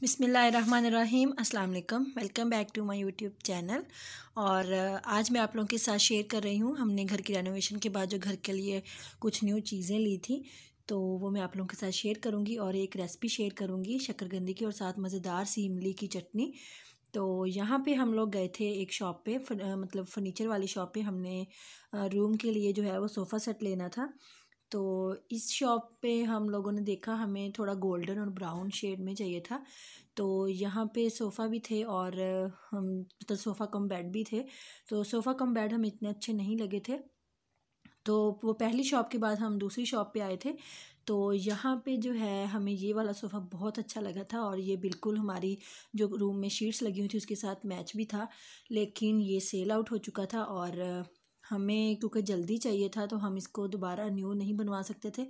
बिस्मिल्लाहिर्रहमानिर्रहीम अस्सलाम वालेकुम। Welcome back to my YouTube channel. और आज मैं आप लोगों के साथ शेयर कर रही हूँ, हमने घर की रेनोवेशन के बाद जो घर के लिए कुछ न्यू चीज़ें ली थी तो वो मैं आप लोगों के साथ शेयर करूँगी और एक रेसिपी शेयर करूँगी शक्करकंदी की और साथ मज़ेदार सी इमली की चटनी। तो यहाँ पे हम लोग गए थे एक शॉप पे मतलब फ़र्नीचर वाली शॉप पे। हमने रूम के लिए जो है वो सोफ़ा सेट लेना था। तो इस शॉप पे हम लोगों ने देखा हमें थोड़ा गोल्डन और ब्राउन शेड में चाहिए था। तो यहाँ पे सोफ़ा भी थे और हम मतलब सोफ़ा कम बेड भी थे। तो सोफ़ा कम बेड हमें इतने अच्छे नहीं लगे थे। तो वो पहली शॉप के बाद हम दूसरी शॉप पे आए थे। तो यहाँ पे जो है हमें ये वाला सोफ़ा बहुत अच्छा लगा था और ये बिल्कुल हमारी जो रूम में शीट्स लगी हुई थी उसके साथ मैच भी था। लेकिन ये सेल आउट हो चुका था और हमें क्योंकि जल्दी चाहिए था तो हम इसको दोबारा न्यू नहीं बनवा सकते थे।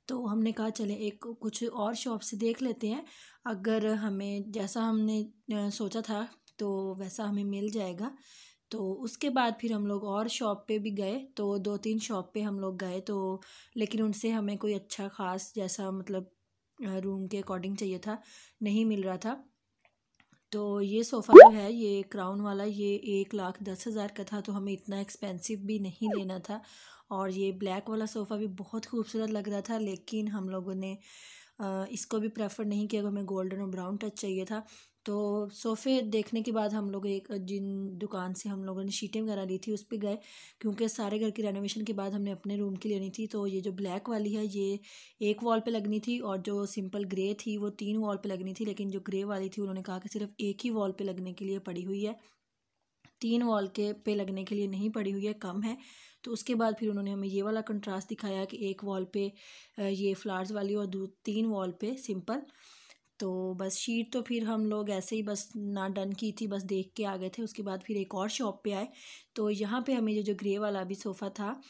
तो हमने कहा चलें एक कुछ और शॉप से देख लेते हैं, अगर हमें जैसा हमने सोचा था तो वैसा हमें मिल जाएगा। तो उसके बाद फिर हम लोग और शॉप पे भी गए, तो 2-3 शॉप पे हम लोग गए तो लेकिन उनसे हमें कोई अच्छा ख़ास जैसा मतलब रूम के अकॉर्डिंग चाहिए था नहीं मिल रहा था। तो ये सोफ़ा जो है ये क्राउन वाला ये 1,10,000 का था, तो हमें इतना एक्सपेंसिव भी नहीं लेना था। और ये ब्लैक वाला सोफ़ा भी बहुत खूबसूरत लग रहा था, लेकिन हम लोगों ने इसको भी प्रेफर नहीं किया, हमें गोल्डन और ब्राउन टच चाहिए था। तो सोफ़े देखने के बाद हम लोग एक जिन दुकान से हम लोगों ने शीटें वगैरह ली थी उस पे गए, क्योंकि सारे घर की रेनोवेशन के बाद हमने अपने रूम की लेनी थी। तो ये जो ब्लैक वाली है ये एक वॉल पे लगनी थी और जो सिंपल ग्रे थी वो 3 वॉल पे लगनी थी, लेकिन जो ग्रे वाली थी उन्होंने कहा कि सिर्फ एक ही वॉल पे लगने के लिए पड़ी हुई है, 3 वॉल के पे लगने के लिए नहीं पड़ी हुई है, कम है। तो उसके बाद फिर उन्होंने हमें ये वाला कंट्रास्ट दिखाया कि एक वॉल पे ये फ्लावर्स वाली और 3 वॉल पे सिंपल। तो बस शीट तो फिर हम लोग ऐसे ही बस ना डन की थी, बस देख के आ गए थे। उसके बाद फिर एक और शॉप पे आए, तो यहाँ पे हमें ये जो ग्रे वाला भी सोफ़ा था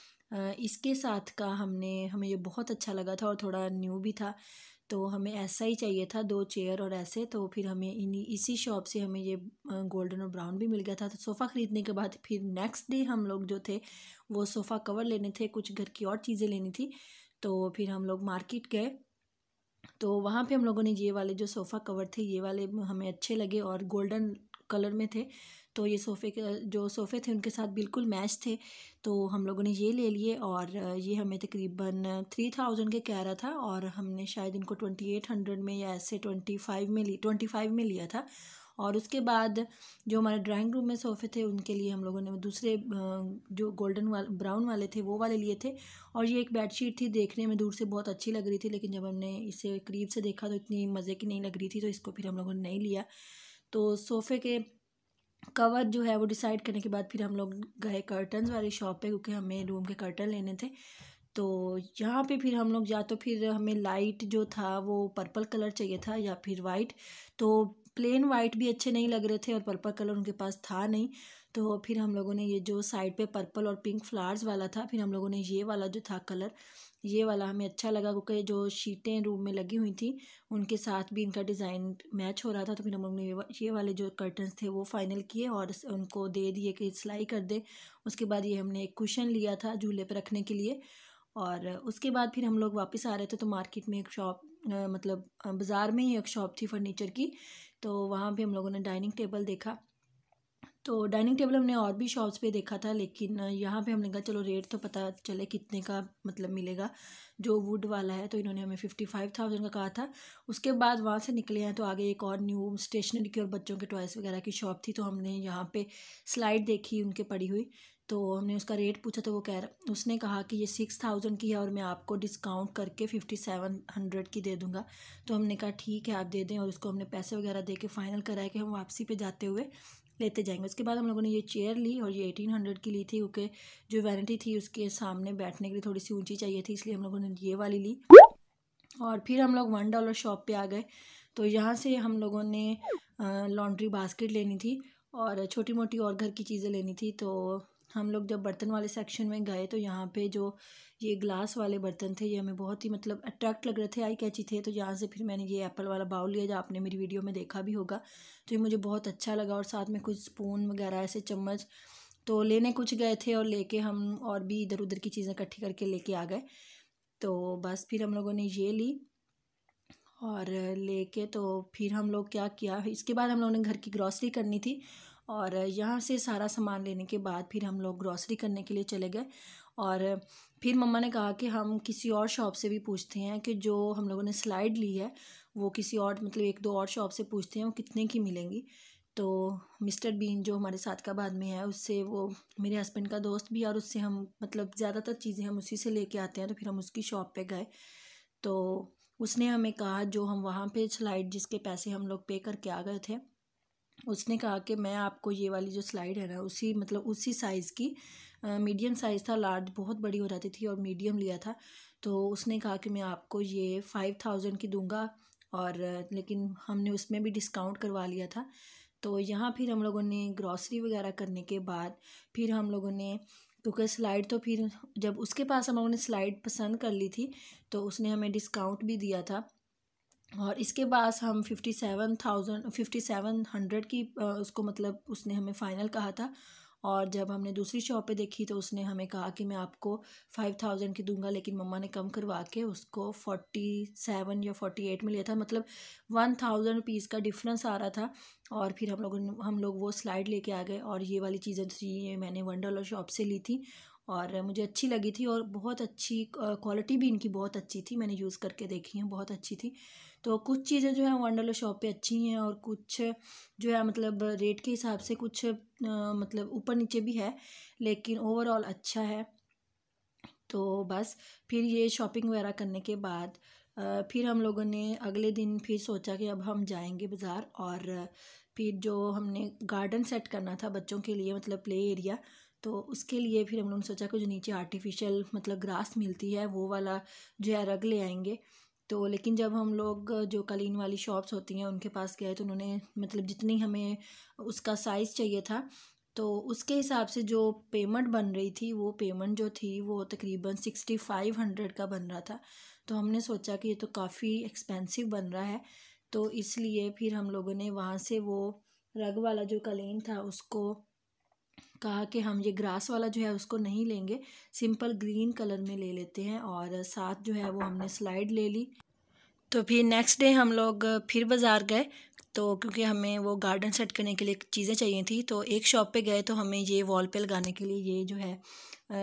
इसके साथ का हमें ये बहुत अच्छा लगा था और थोड़ा न्यू भी था। तो हमें ऐसा ही चाहिए था 2 चेयर और ऐसे, तो फिर हमें इसी शॉप से हमें ये गोल्डन और ब्राउन भी मिल गया था। तो सोफ़ा ख़रीदने के बाद फिर नेक्स्ट डे हम लोग जो थे वो सोफ़ा कवर लेने थे, कुछ घर की और चीज़ें लेनी थी। तो फिर हम लोग मार्केट गए, तो वहाँ पे हम लोगों ने ये वाले जो सोफ़ा कवर थे ये वाले हमें अच्छे लगे और गोल्डन कलर में थे। तो ये सोफ़े के जो सोफ़े थे उनके साथ बिल्कुल मैच थे, तो हम लोगों ने ये ले लिए। और ये हमें तकरीबन 3000 के कह रहा था और हमने शायद इनको 2800 में या ऐसे 25 में लिया था। और उसके बाद जो हमारे ड्राइंग रूम में सोफ़े थे उनके लिए हम लोगों ने दूसरे जो गोल्डन ब्राउन वाले थे वो वाले लिए थे। और ये एक बेडशीट थी, देखने में दूर से बहुत अच्छी लग रही थी, लेकिन जब हमने इसे करीब से देखा तो इतनी मज़े की नहीं लग रही थी, तो इसको फिर हम लोगों ने नहीं लिया। तो सोफ़े के कवर जो है वो डिसाइड करने के बाद फिर हम लोग गए कर्टन्स वाली शॉप पे, क्योंकि हमें रूम के कर्टन लेने थे। तो यहाँ पे फिर हम लोग या तो फिर हमें लाइट जो था वो पर्पल कलर चाहिए था या फिर वाइट। तो प्लेन वाइट भी अच्छे नहीं लग रहे थे और पर्पल कलर उनके पास था नहीं। तो फिर हम लोगों ने ये जो साइड पे पर्पल और पिंक फ्लावर्स वाला था, फिर हम लोगों ने ये वाला जो था कलर, ये वाला हमें अच्छा लगा, क्योंकि जो शीटें रूम में लगी हुई थी उनके साथ भी इनका डिज़ाइन मैच हो रहा था। तो फिर हम लोग ने ये वाले जो कर्टन्स थे वो फाइनल किए और उनको दे दिए कि सिलाई कर दे। उसके बाद ये हमने एक कुशन लिया था झूले पर रखने के लिए। और उसके बाद फिर हम लोग वापस आ रहे थे, तो मार्केट में एक शॉप मतलब बाज़ार में ही एक शॉप थी फर्नीचर की, तो वहाँ पे हम लोगों ने डाइनिंग टेबल देखा। तो डाइनिंग टेबल हमने और भी शॉप्स पे देखा था, लेकिन यहाँ पे हमने कहा चलो रेट तो पता चले कितने का मतलब मिलेगा। जो वुड वाला है तो इन्होंने हमें 55,000 का कहा था। उसके बाद वहाँ से निकले हैं तो आगे एक और न्यू स्टेशनरी की और बच्चों के टॉयस वगैरह की शॉप थी, तो हमने यहाँ पे स्लाइड देखी उनके पड़ी हुई। तो हमने उसका रेट पूछा तो उसने कहा कि ये 6,000 की है और मैं आपको डिस्काउंट करके 5700 की दे दूँगा। तो हमने कहा ठीक है आप दे दें, और उसको हमने पैसे वगैरह दे के फ़ाइनल कराया कि हम वापसी पे जाते हुए लेते जाएंगे। उसके बाद हम लोगों ने ये चेयर ली और ये 1800 की ली थी, क्योंकि जो वैनिटी थी उसके सामने बैठने के लिए थोड़ी सी ऊंची चाहिए थी, इसलिए हम लोगों ने ये वाली ली। और फिर हम लोग $1 शॉप पे आ गए, तो यहाँ से हम लोगों ने लॉन्ड्री बास्केट लेनी थी और छोटी मोटी और घर की चीज़ें लेनी थी। तो हम लोग जब बर्तन वाले सेक्शन में गए तो यहाँ पे जो ये ग्लास वाले बर्तन थे ये हमें बहुत ही मतलब अट्रैक्ट लग रहे थे, आई कैची थे। तो यहाँ से फिर मैंने ये एप्पल वाला बाउल लिया जो आपने मेरी वीडियो में देखा भी होगा, तो ये मुझे बहुत अच्छा लगा। और साथ में कुछ स्पून वगैरह ऐसे चम्मच तो लेने कुछ गए थे और लेके हम और भी इधर उधर की चीज़ें इकट्ठी करके लेके आ गए। तो बस फिर हम लोगों ने ये ली और लेके तो फिर हम लोग क्या किया, इसके बाद हम लोगों ने घर की ग्रॉसरी करनी थी और यहाँ से सारा सामान लेने के बाद फिर हम लोग ग्रॉसरी करने के लिए चले गए। और फिर मम्मा ने कहा कि हम किसी और शॉप से भी पूछते हैं कि जो हम लोगों ने स्लाइड ली है वो किसी और मतलब एक दो और शॉप से पूछते हैं वो कितने की मिलेंगी। तो मिस्टर बीन जो हमारे साथ का बाद में है, उससे वो मेरे हस्बैंड का दोस्त भी, और उससे हम मतलब ज़्यादातर चीज़ें हम उसी से लेके आते हैं। तो फिर हम उसकी शॉप पे गए तो उसने हमें कहा, जो हम वहाँ पे स्लाइड जिसके पैसे हम लोग पे करके आ गए थे, उसने कहा कि मैं आपको ये वाली जो स्लाइड है ना उसी मतलब उसी साइज़ की, मीडियम साइज़ था, लार्ज बहुत बड़ी हो जाती थी और मीडियम लिया था। तो उसने कहा कि मैं आपको ये 5000 की दूंगा। और लेकिन हमने उसमें भी डिस्काउंट करवा लिया था। तो यहाँ फिर हम लोगों ने ग्रॉसरी वगैरह करने के बाद फिर हम लोगों ने, क्योंकि स्लाइड तो फिर जब उसके पास हम लोगों ने स्लाइड पसंद कर ली थी तो उसने हमें डिस्काउंट भी दिया था। और इसके बाद हम 5700 की उसको मतलब उसने हमें फ़ाइनल कहा था। और जब हमने दूसरी शॉप पे देखी तो उसने हमें कहा कि मैं आपको 5000 की दूंगा, लेकिन मम्मा ने कम करवा के उसको 47 या 48 में लिया था, मतलब 1000 रुपीज़ का डिफरेंस आ रहा था। और फिर हम लोग वो स्लाइड लेके आ गए। और ये वाली चीज़ें थी, ये मैंने वंडरलॉ शॉप से ली थी और मुझे अच्छी लगी थी और बहुत अच्छी क्वालिटी भी इनकी बहुत अच्छी थी, मैंने यूज़ करके देखी हैं, बहुत अच्छी थी। तो कुछ चीज़ें जो है वंडरलॉ शॉप पे अच्छी हैं और कुछ जो है मतलब रेट के हिसाब से कुछ मतलब ऊपर नीचे भी है, लेकिन ओवरऑल अच्छा है। तो बस फिर ये शॉपिंग वगैरह करने के बाद फिर हम लोगों ने अगले दिन फिर सोचा कि अब हम जाएंगे बाज़ार। और फिर जो हमने गार्डन सेट करना था बच्चों के लिए, मतलब प्ले एरिया, तो उसके लिए फिर हम लोगों ने सोचा कि जो नीचे आर्टिफिशियल मतलब ग्रास मिलती है वो वाला जो है रग ले आएंगे। तो लेकिन जब हम लोग जो कालीन वाली शॉप्स होती हैं उनके पास गए तो उन्होंने मतलब जितनी हमें उसका साइज़ चाहिए था तो उसके हिसाब से जो पेमेंट बन रही थी, वो पेमेंट जो थी वो तकरीबन 6500 का बन रहा था। तो हमने सोचा कि ये तो काफ़ी एक्सपेंसिव बन रहा है। तो इसलिए फिर हम लोगों ने वहाँ से वो रग वाला जो कालीन था उसको कहा कि हम ये ग्रास वाला जो है उसको नहीं लेंगे, सिंपल ग्रीन कलर में ले लेते हैं। और साथ जो है वो हमने स्लाइड ले ली। तो फिर नेक्स्ट डे हम लोग फिर बाज़ार गए, तो क्योंकि हमें वो गार्डन सेट करने के लिए चीज़ें चाहिए थी, तो एक शॉप पे गए तो हमें ये वॉल पे लगाने के लिए ये जो है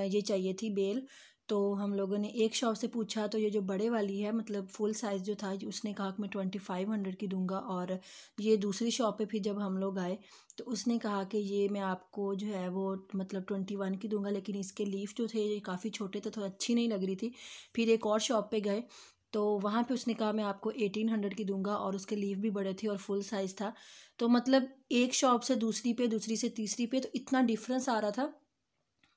ये चाहिए थी बेल। तो हम लोगों ने एक शॉप से पूछा तो ये जो बड़े वाली है मतलब फुल साइज़ जो था, उसने कहा कि मैं 2500 की दूंगा। और ये दूसरी शॉप पे फिर जब हम लोग आए तो उसने कहा कि ये मैं आपको जो है वो मतलब 21 की दूंगा, लेकिन इसके लीफ जो थे ये काफ़ी छोटे थे तो अच्छी नहीं लग रही थी। फिर एक और शॉप पे गए तो वहाँ पे उसने कहा मैं आपको 1800 की दूंगा और उसके लीव भी बड़े थे और फुल साइज़ था। तो मतलब एक शॉप से दूसरी पे, दूसरी से तीसरी पे तो इतना डिफरेंस आ रहा था।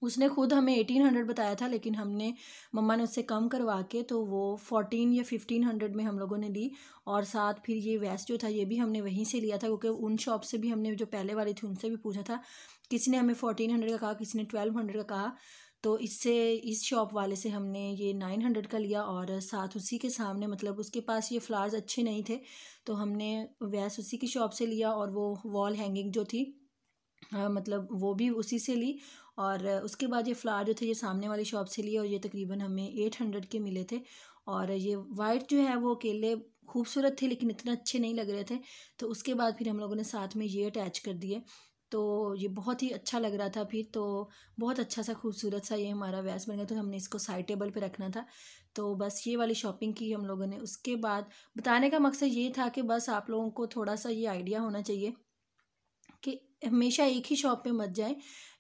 उसने खुद हमें 1800 बताया था, लेकिन हमने मम्मा ने उससे कम करवा के तो वो 14 या 1500 में हम लोगों ने ली। और साथ फिर ये वेस्ट जो था ये भी हमने वहीं से लिया था, क्योंकि उन शॉप से भी हमने जो पहले वाली थी उनसे भी पूछा था। किसी ने हमें 1400 का कहा, किसी ने 1200 का कहा। तो इससे इस शॉप वाले से हमने ये 900 का लिया। और साथ उसी के सामने मतलब उसके पास ये फ्लावर्स अच्छे नहीं थे तो हमने वैस उसी की शॉप से लिया। और वो वॉल हैंगिंग जो थी मतलब वो भी उसी से ली। और उसके बाद ये फ्लावर जो थे ये सामने वाली शॉप से लिए और ये तकरीबन हमें 800 के मिले थे। और ये वाइट जो है वो केले खूबसूरत थे लेकिन इतने अच्छे नहीं लग रहे थे। तो उसके बाद फिर हम लोगों ने साथ में ये अटैच कर दिए, तो ये बहुत ही अच्छा लग रहा था। फिर तो बहुत अच्छा सा खूबसूरत सा ये हमारा वैस बन गया, तो हमने इसको साइड टेबल पे रखना था। तो बस ये वाली शॉपिंग की हम लोगों ने। उसके बाद बताने का मकसद ये था कि बस आप लोगों को थोड़ा सा ये आइडिया होना चाहिए कि हमेशा एक ही शॉप पे मत जाएं,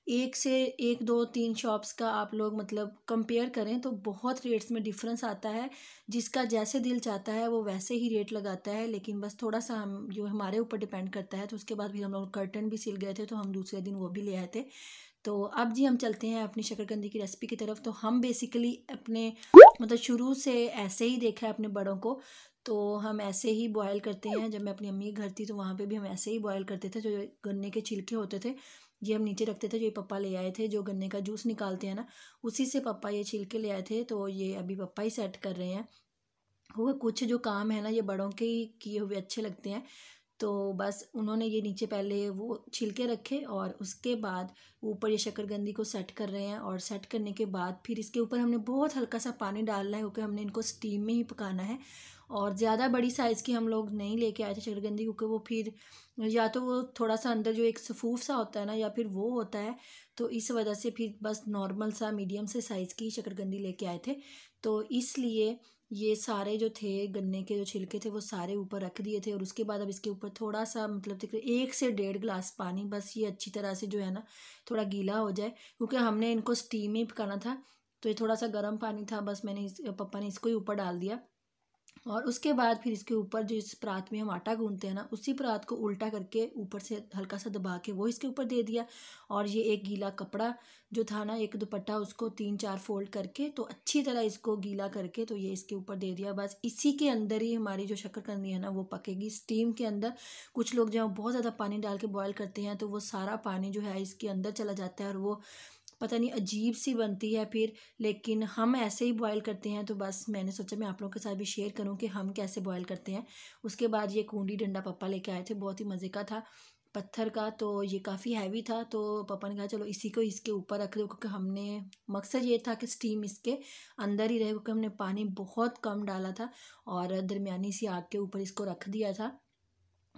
एक से एक दो तीन शॉप्स का आप लोग मतलब कंपेयर करें तो बहुत रेट्स में डिफरेंस आता है। जिसका जैसे दिल चाहता है वो वैसे ही रेट लगाता है, लेकिन बस थोड़ा सा हम जो हमारे ऊपर डिपेंड करता है। तो उसके बाद फिर हम लोग कर्टन भी सिल गए थे तो हम दूसरे दिन वो भी ले आए थे। तो अब जी हम चलते हैं अपनी शकरकंदी की रेसिपी की तरफ। तो हम बेसिकली अपने मतलब शुरू से ऐसे ही देखा है अपने बड़ों को, तो हम ऐसे ही बॉयल करते हैं। जब मैं अपनी अम्मी के घर थी तो वहाँ पे भी हम ऐसे ही बॉयल करते थे। जो गन्ने के छिलके होते थे ये हम नीचे रखते थे, जो ये पापा ले आए थे, जो गन्ने का जूस निकालते हैं ना उसी से पापा ये छिलके ले आए थे। तो ये अभी पापा ही सेट कर रहे हैं। वो कुछ जो काम है ना ये बड़ों के ही किए हुए अच्छे लगते हैं। तो बस उन्होंने ये नीचे पहले वो छिलके रखे और उसके बाद ऊपर ये शकरकंदी को सेट कर रहे हैं। और सेट करने के बाद फिर इसके ऊपर हमने बहुत हल्का सा पानी डालना है क्योंकि हमने इनको स्टीम में ही पकाना है। और ज़्यादा बड़ी साइज़ की हम लोग नहीं लेके आए थे शकरकंदी, क्योंकि वो फिर या तो वो थोड़ा सा अंदर जो एक सफूफ सा होता है ना, या फिर वो होता है, तो इस वजह से फिर बस नॉर्मल सा मीडियम से साइज़ की शकरकंदी लेके आए थे। तो इसलिए ये सारे जो थे गन्ने के जो छिलके थे वो सारे ऊपर रख दिए थे, और उसके बाद अब इसके ऊपर थोड़ा सा मतलब तकरीबन 1 से 1.5 गिलास पानी, बस ये अच्छी तरह से जो है ना थोड़ा गीला हो जाए, क्योंकि हमने इनको स्टीम में पकाना था। तो ये थोड़ा सा गर्म पानी था, बस मैंने पापा ने इसको ही ऊपर डाल दिया। और उसके बाद फिर इसके ऊपर जो इस परात में हम आटा गूंथते हैं ना, उसी परात को उल्टा करके ऊपर से हल्का सा दबा के वो इसके ऊपर दे दिया। और ये एक गीला कपड़ा जो था ना, एक दुपट्टा, उसको 3-4 फोल्ड करके तो अच्छी तरह इसको गीला करके तो ये इसके ऊपर दे दिया। बस इसी के अंदर ही हमारी जो शकरकंदी है ना वो पकेगी स्टीम के अंदर। कुछ लोग जब बहुत ज़्यादा पानी डाल के बॉयल करते हैं तो वो सारा पानी जो है इसके अंदर चला जाता है, और वो पता नहीं अजीब सी बनती है फिर। लेकिन हम ऐसे ही बॉयल करते हैं, तो बस मैंने सोचा मैं आप लोगों के साथ भी शेयर करूं कि हम कैसे बॉयल करते हैं। उसके बाद ये कूंडी डंडा पापा लेके आए थे, बहुत ही मज़े का था, पत्थर का। तो ये काफ़ी हैवी था, तो पापा ने कहा चलो इसी को इसके ऊपर रख दो, क्योंकि हमने मकसद ये था कि स्टीम इसके अंदर ही रहे, क्योंकि हमने पानी बहुत कम डाला था और दरमियानी सी आग के ऊपर इसको रख दिया था।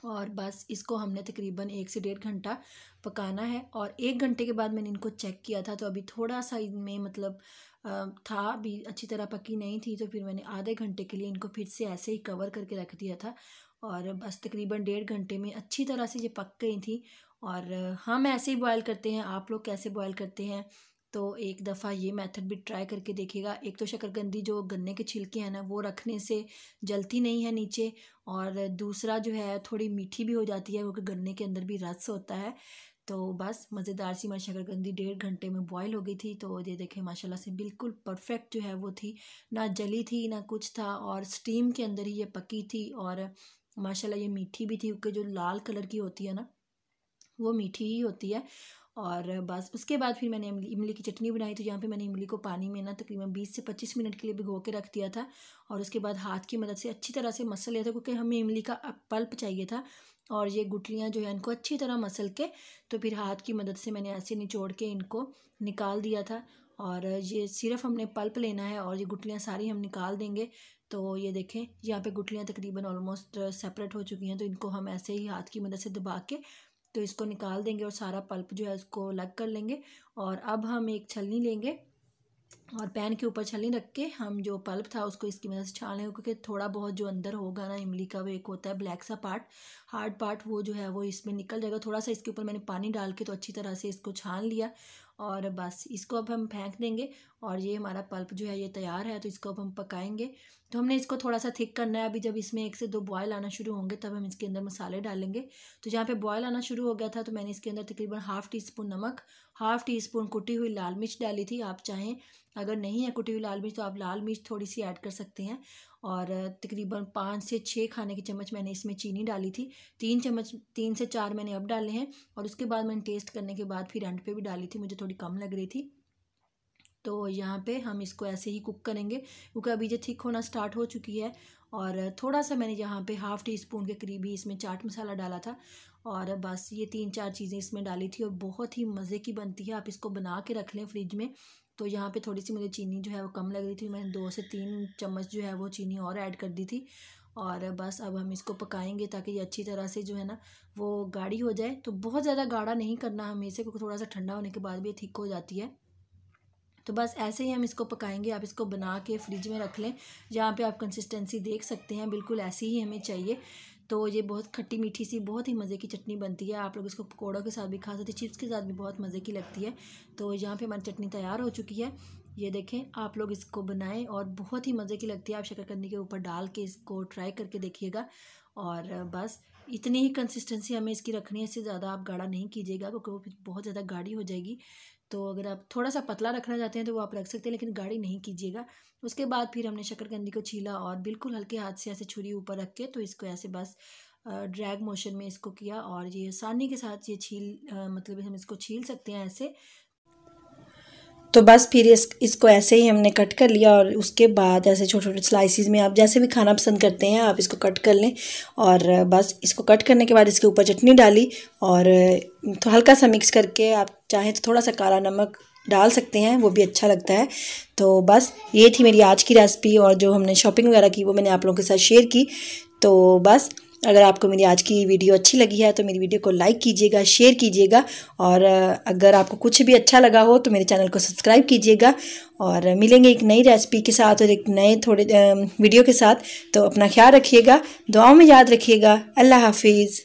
और बस इसको हमने तकरीबन 1 से 1.5 घंटा पकाना है। और 1 घंटे के बाद मैंने इनको चेक किया था, तो अभी थोड़ा सा इनमें मतलब था, अभी अच्छी तरह पकी नहीं थी। तो फिर मैंने आधे घंटे के लिए इनको फिर से ऐसे ही कवर करके रख दिया था, और बस तकरीबन 1.5 घंटे में अच्छी तरह से ये पक गई थी। और हम ऐसे ही बॉयल करते हैं, आप लोग कैसे बॉयल करते हैं? तो एक दफ़ा ये मेथड भी ट्राई करके देखिएगा। एक तो शकरकंदी जो गन्ने के छिलके हैं ना वो रखने से जलती नहीं है नीचे, और दूसरा जो है थोड़ी मीठी भी हो जाती है, क्योंकि गन्ने के अंदर भी रस होता है। तो बस मज़ेदार सी हमारी शकरकंदी 1.5 घंटे में बॉयल हो गई थी। तो ये देखें माशाल्लाह से बिल्कुल परफेक्ट जो है वो थी, ना जली थी ना कुछ था, और स्टीम के अंदर ही ये पकी थी। और माशाल्लाह ये मीठी भी थी, क्योंकि जो लाल कलर की होती है ना वो मीठी ही होती है। और बस उसके बाद फिर मैंने इमली की चटनी बनाई थी, जहाँ पे मैंने इमली को पानी में ना तकरीबन 20 से 25 मिनट के लिए भिगो के रख दिया था, और उसके बाद हाथ की मदद से अच्छी तरह से मसल लिया था, क्योंकि हमें इमली का पल्प चाहिए था। और ये गुठलियाँ जो है इनको अच्छी तरह मसल के तो फिर हाथ की मदद से मैंने ऐसे निचोड़ के इनको निकाल दिया था। और ये सिर्फ हमने पल्प लेना है, और ये गुठलियाँ सारी हम निकाल देंगे। तो ये देखें यहाँ पे गुठलियाँ तकरीबन ऑलमोस्ट सेपरेट हो चुकी हैं, तो इनको हम ऐसे ही हाथ की मदद से दबा के तो इसको निकाल देंगे, और सारा पल्प जो है उसको अलग कर लेंगे। और अब हम एक छलनी लेंगे, और पैन के ऊपर छलनी रख के हम जो पल्प था उसको इसकी मदद से छान लेंगे, क्योंकि थोड़ा बहुत जो अंदर होगा ना इमली का, वो एक होता है ब्लैक सा पार्ट, हार्ड पार्ट, वो जो है वो इसमें निकल जाएगा। थोड़ा सा इसके ऊपर मैंने पानी डाल के तो अच्छी तरह से इसको छान लिया, और बस इसको अब हम फेंक देंगे। और ये हमारा पल्प जो है ये तैयार है, तो इसको अब हम पकाएंगे। तो हमने इसको थोड़ा सा थिक करना है। अभी जब इसमें 1 से 2 बॉयल आना शुरू होंगे तब हम इसके अंदर मसाले डालेंगे। तो जहाँ पे बॉयल आना शुरू हो गया था, तो मैंने इसके अंदर तकरीबन ½ टीस्पून नमक, ½ टीस्पून कुटी हुई लाल मिर्च डाली थी। आप चाहें अगर नहीं है कुटी हुई लाल मिर्च तो आप लाल मिर्च थोड़ी सी ऐड कर सकते हैं। और तकरीबन 5 से 6 खाने के चम्मच मैंने इसमें चीनी डाली थी। 3 से 4 मैंने अब डाले हैं, और उसके बाद मैंने टेस्ट करने के बाद फिर एंड पे भी डाली थी, मुझे थोड़ी कम लग रही थी। तो यहाँ पे हम इसको ऐसे ही कुक करेंगे, क्योंकि अभी ये थिक होना स्टार्ट हो चुकी है। और थोड़ा सा मैंने यहाँ पे ½ टीस्पून के करीब ही इसमें चाट मसाला डाला था, और बस ये 3-4 चीज़ें इसमें डाली थी, और बहुत ही मज़े की बनती है। आप इसको बना के रख लें फ्रिज में। तो यहाँ पे थोड़ी सी मुझे चीनी जो है वो कम लग रही थी, मैंने 2 से 3 चम्मच जो है वो चीनी और ऐड कर दी थी। और बस अब हम इसको पकाएंगे ताकि ये अच्छी तरह से जो है ना वो गाढ़ी हो जाए। तो बहुत ज़्यादा गाढ़ा नहीं करना हमें इसे, क्योंकि थोड़ा सा ठंडा होने के बाद भी ये थिक हो जाती है। तो बस ऐसे ही हम इसको पकाएंगे। आप इसको बना के फ्रिज में रख लें, जहाँ पे आप कंसिस्टेंसी देख सकते हैं, बिल्कुल ऐसी ही हमें चाहिए। तो ये बहुत खट्टी मीठी सी बहुत ही मज़े की चटनी बनती है। आप लोग इसको पकौड़ों के साथ भी खा सकते हैं, चिप्स के साथ भी बहुत मज़े की लगती है। तो यहाँ पे हमारी चटनी तैयार हो चुकी है। ये देखें, आप लोग इसको बनाएं और बहुत ही मज़े की लगती है। आप शकरकंदी के ऊपर डाल के इसको ट्राई करके देखिएगा। और बस इतनी ही कंसिस्टेंसी हमें इसकी रखनी है, इससे ज़्यादा आप गाढ़ा नहीं कीजिएगा, क्योंकि वो फिर बहुत ज़्यादा गाढ़ी हो जाएगी। तो अगर आप थोड़ा सा पतला रखना चाहते हैं तो वो आप रख सकते हैं, लेकिन गाढ़ी नहीं कीजिएगा। उसके बाद फिर हमने शकरकंदी को छीला, और बिल्कुल हल्के हाथ से ऐसे छुरी ऊपर रख के तो इसको ऐसे बस ड्रैग मोशन में इसको किया, और ये आसानी के साथ ये मतलब हम इसको छील सकते हैं ऐसे। तो बस फिर इसको ऐसे ही हमने कट कर लिया, और उसके बाद ऐसे छोटे छोटे स्लाइसिस में आप जैसे भी खाना पसंद करते हैं आप इसको कट कर लें। और बस इसको कट करने के बाद इसके ऊपर चटनी डाली, और तो हल्का सा मिक्स करके आप चाहें तो थोड़ा सा काला नमक डाल सकते हैं, वो भी अच्छा लगता है। तो बस ये थी मेरी आज की रेसिपी, और जो हमने शॉपिंग वगैरह की वो मैंने आप लोगों के साथ शेयर की। तो बस अगर आपको मेरी आज की वीडियो अच्छी लगी है तो मेरी वीडियो को लाइक कीजिएगा, शेयर कीजिएगा, और अगर आपको कुछ भी अच्छा लगा हो तो मेरे चैनल को सब्सक्राइब कीजिएगा। और मिलेंगे एक नई रेसिपी के साथ और एक नए थोड़े वीडियो के साथ। तो अपना ख्याल रखिएगा, दुआओं में याद रखिएगा। अल्लाह हाफिज़।